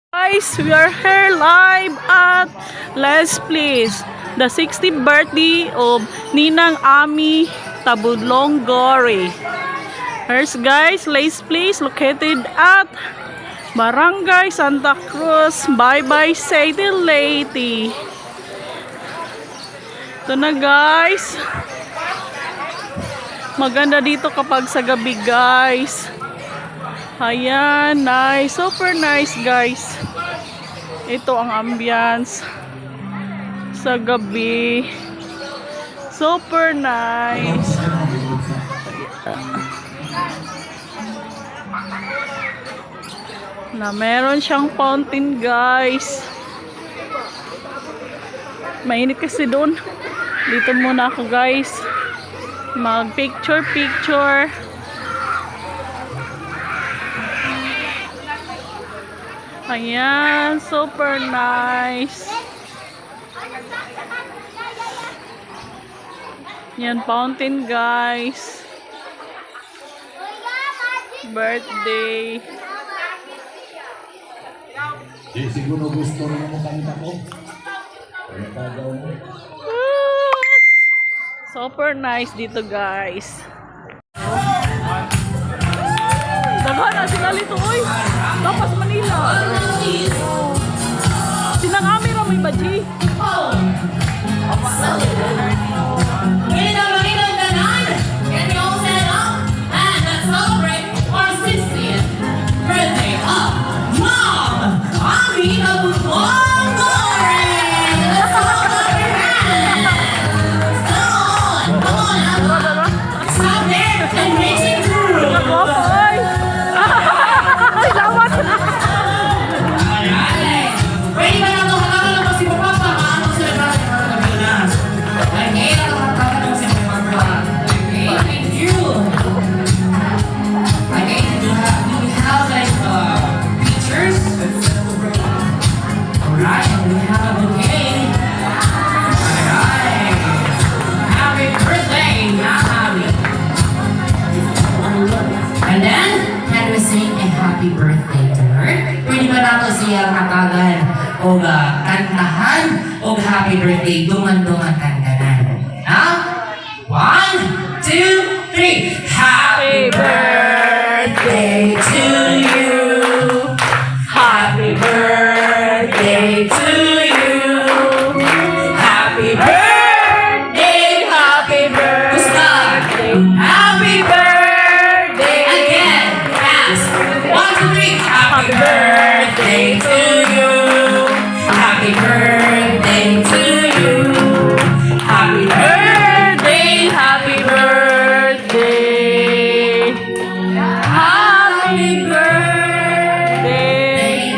Guys, we are here live at Let's Please, the 60th birthday of Ninang Ami Tabudlong Gore. Here's guys, Let's Please located at Barangay Santa Cruz, Bye City Leyte. Ito na guys. Maganda dito kapag sa gabi guys. Ayan, nice. Super nice guys. Ito ang ambience sa gabi. Super nice. Na meron siyang fountain guys. Mainit kasi doon. Dito muna ako guys. Mag picture. Ayan, super nice. Yan, fountain guys. Birthday. Siguro gusto rin mo kanta ko. Super nice dito guys. Daghan na sila lito oy. Lapas Manila. Sinang Ami ra may baji. And then, can we sing a happy birthday to her? Pwede ba nato siya katagan o kantahan o happy birthday dungan-dungan kantanan? Ha? 1, 2, 3. Happy birthday to you. Happy birthday to you. Happy birthday, happy birthday. Happy birthday. Again, fast. 1, 2, 3. Happy birthday to you. Happy birthday to you. Happy birthday, happy birthday. Happy birthday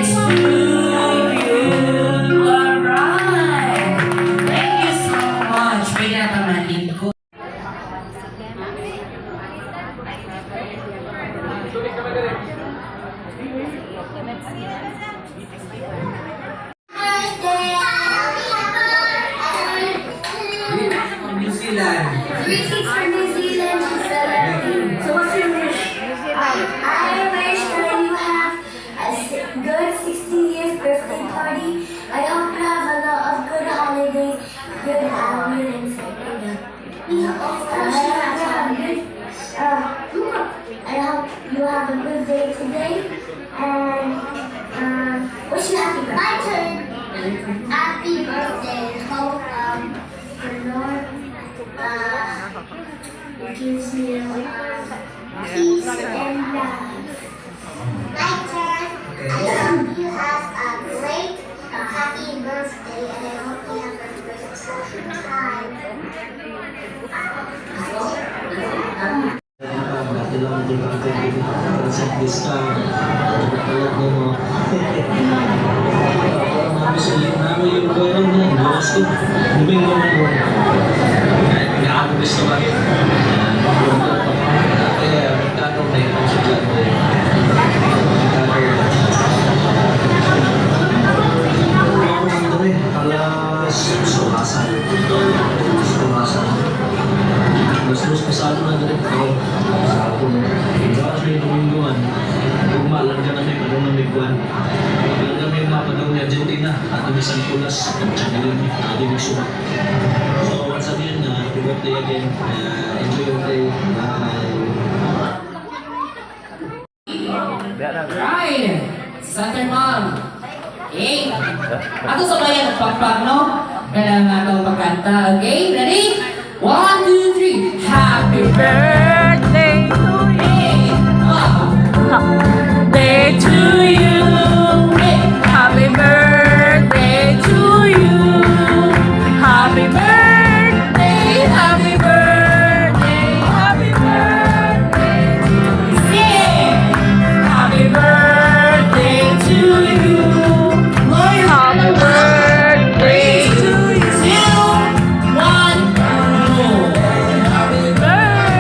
to you. Alright. Thank you so much. Pwede na pamanin ko. New Zealand. Greetings from New Zealand. So what's your wish? I wish that you have a good 60 years birthday party. I hope you have a lot of good holidays, good meals. I hope you have a good day today. And wish you happy birthday. My turn. Happy birthday. Hope the Lord gives you peace and love. My turn. I hope you have a great, happy birthday, and I hope you have a great time. Kailangan din ang pwede sa discount. Kaya mo. Sulit na ako yung pwede na. Bukas ko. Mubing mo na. Kaya ako gusto ba? Kaya magkano na yung sa dyan. Ako nang dami. Alas sumasan. Mas pasado na direct ako sa ako. Bakit may lumingguan? Kung maalam ka namin, anong namigwan? Maalam namin na ato isang pulas at channel ato sumat. So once again, happy birthday again. Enjoy your day. Bye. Right. Santa Mom. Okay. Ako sabayan pagpag, no? Kaya nga itong pagkanta. Okay, ready? 1, 2, 3. Happy Birthday to birthday! Day to you. Happy birthday to you. Happy birthday, happy birthday, happy birthday to you. Happy birthday to you. Happy birthday to you. Happy birthday.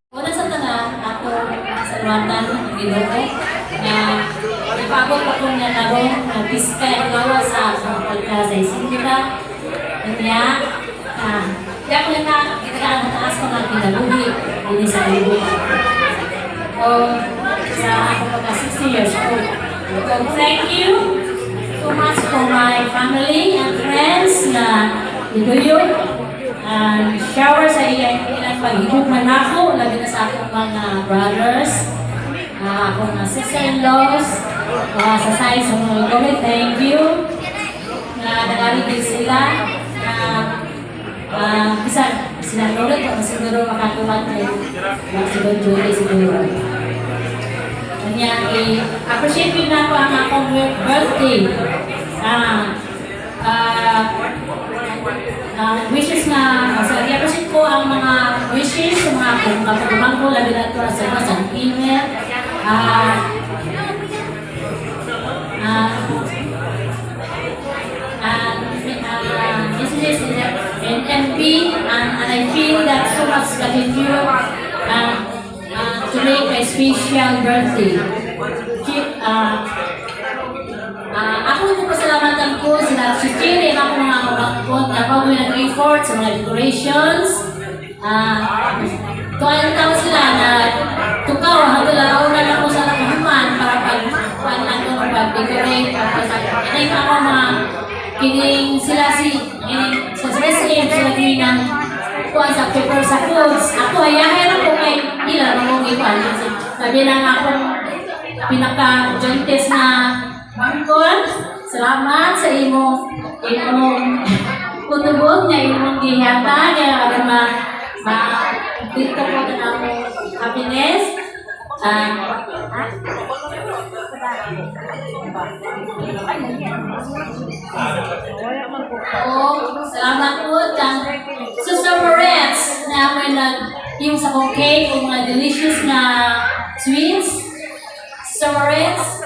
Una sa tanan, ako salwatan Ginoo na ipabot ko niya naro ng piskay gawa sa pagka sa isinta. Kanya, kaya ko na itagaan na taas ko ng kinabuhi din sa libo. O sa ako pagka 60 years old. So thank you so much for my family and friends na niguyo. Shower sa ilang paghigog man ako, labi na sa akong mga brothers, akong mga sister-in-laws, sa size ng mga gawin, thank you. Nagaligid sila, bisa sila nulit o siguro makatuwag na siguro Julie siguro. Kanya, appreciate yun na ako ang akong birthday. Wishes na, i-appreciate ko ang mga wishes sa mga kapagumang ko, labi na ito sa mga sa email. Messages in MP, and I feel that so much gratitude to make a special birthday. Ako yung pasalamatan ko sila si Chiri na ako mga kapag nag-effort sa mga decorations. Tuwalan tao sila na tukaw, hanggang lalauna na ako sa nakahuman para pag-decorate. Kaya ako mga kining sila sa SM, sila kining ng kuwan sa paper sa foods. Ako, hayahay lang ko kay ilan na mong ipan. Sabi lang akong pinaka-jointes na Mangkon, salamat sa imong kutubot nga imong gihata kaya aron dito ko na akong happiness. Salamat po dyan sa Moretz na may yung sa kong cake o mga delicious na sweets. Sa Moretz,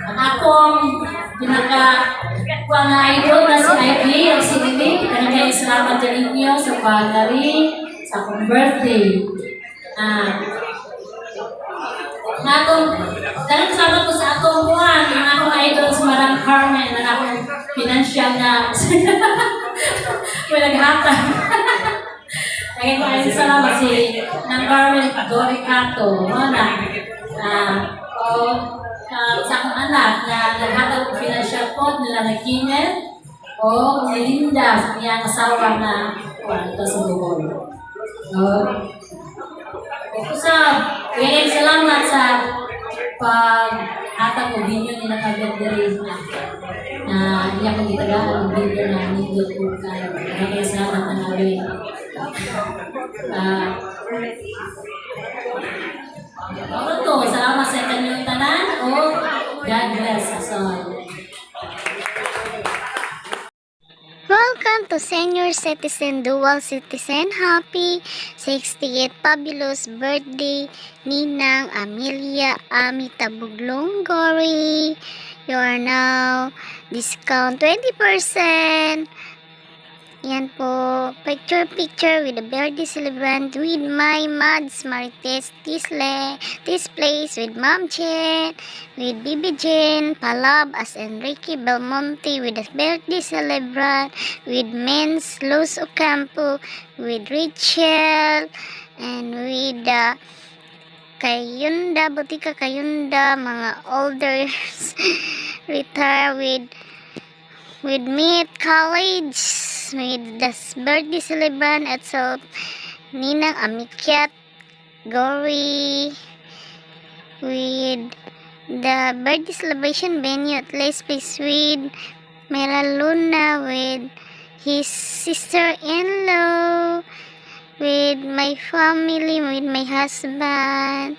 ang akong pinaka-kuha na idol na si Ivy o si Lily. Kaya salamat din ninyo sa pagdari sa akong birthday. Dalang salamat po sa akong buwan, ang akong idol sa Marang Carmen, ang akong financial na may naghatag. Kaya ko salamat si ng Carmen Doricato. Sa akong anak na naghatag ng financial po nila na Kenneth o Melinda sa kanyang asawa na ito sa Bohol. Kaya salamat sa paghatag ko binyo ni nakagandari na iya ko gitagaan ng binyo na nindot ko kayo. Kaya salamat na namin. Salamat sa kanyang tanan o God bless us all. Welcome to senior citizen, dual citizen, happy 68th fabulous birthday, Ninang Amelia Ami Tabuglong-Gori. You are now discount 20%. Yan po, picture with the birthday celebrant with my Mads Marites Tisplays with Ma'am Chen, with Bibi Jen, Palab as Enrique Belmonte with the birthday celebrant, with Men's Los Ocampo, with Rachel, and with Kayunda, Botica Kayunda, mga elders, retire with Meet College, with the birthday celebrant at Ninang Amikyat Gori, with the birthday celebration venue at Les Place with Mela Luna, with his sister-in-law, with my family, with my husband,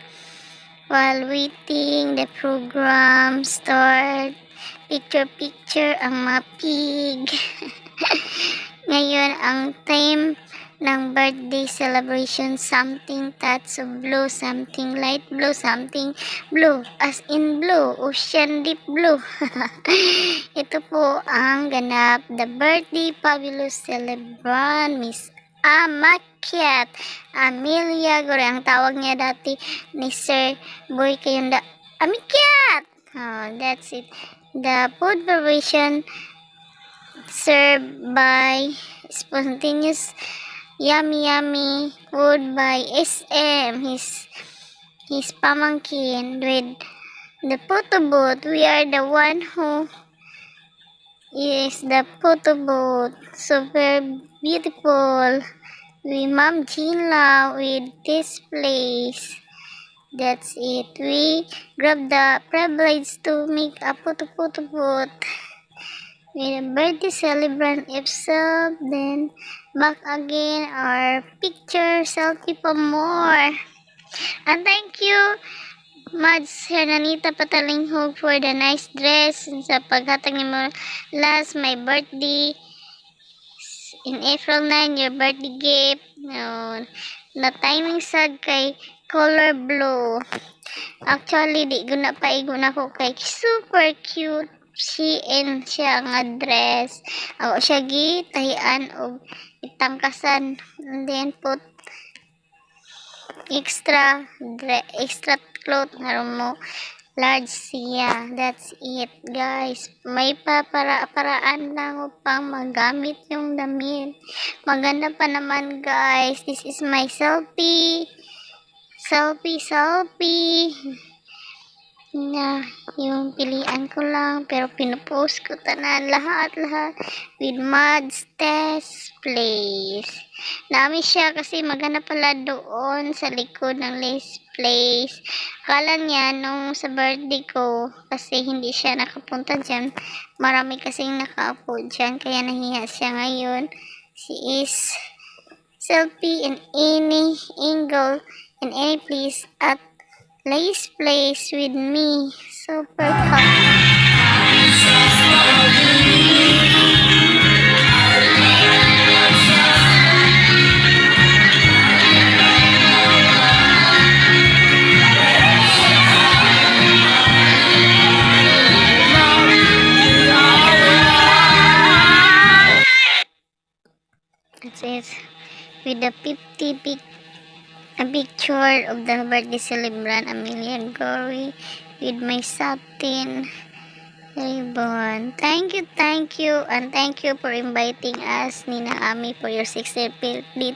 while waiting the program start. Picture ang mga pig. Ngayon, ang time ng birthday celebration, something touch of blue, something light blue, something blue, as in blue, ocean deep blue. Ito po ang ganap, the birthday fabulous celebrant, Miss Amakyat Amelia Gore. Ang tawag niya dati ni Sir Boy Kayunda, Amikyat! Oh, that's it. The food preparation served by spontaneous yummy food by SM, his pamangkin, with the photo booth. We are the one who is the photo booth. Super beautiful. We Ma'am Jinla with this place. That's it. We grab the privilege to make a photo booth with a birthday celebrant if so, then back again our picture selfie pa more. And thank you Mads Hernanita Patalinghog for the nice dress sa paghatag ni mo last my birthday in April 9, your birthday gift. No, na timing sad kay color blue. Actually, di guna pa iguna ko kay super cute Shein siya nga dress. Ako siya gitahian og itangkasan, and then put extra cloth nga mo large siya. That's it, guys. May paraan lang upang magamit yung damit. Maganda pa naman, guys. This is my selfie na yung pilian ko lang, pero pinupost ko tanan lahat with Mads Test Place. Namin siya kasi maganda pala doon sa likod ng Les Place. Akala niya nung sa birthday ko, kasi hindi siya nakapunta dyan, marami kasing nakaupo dyan, kaya nahiya siya ngayon. She is selfie in any angle in any place at Les Place with me. Super cool. That's it. With the 50 a picture of the birthday celebrant Amelia Gori with my satin ribbon. Thank you, and thank you for inviting us, Nina Ami, for your 60th birthday.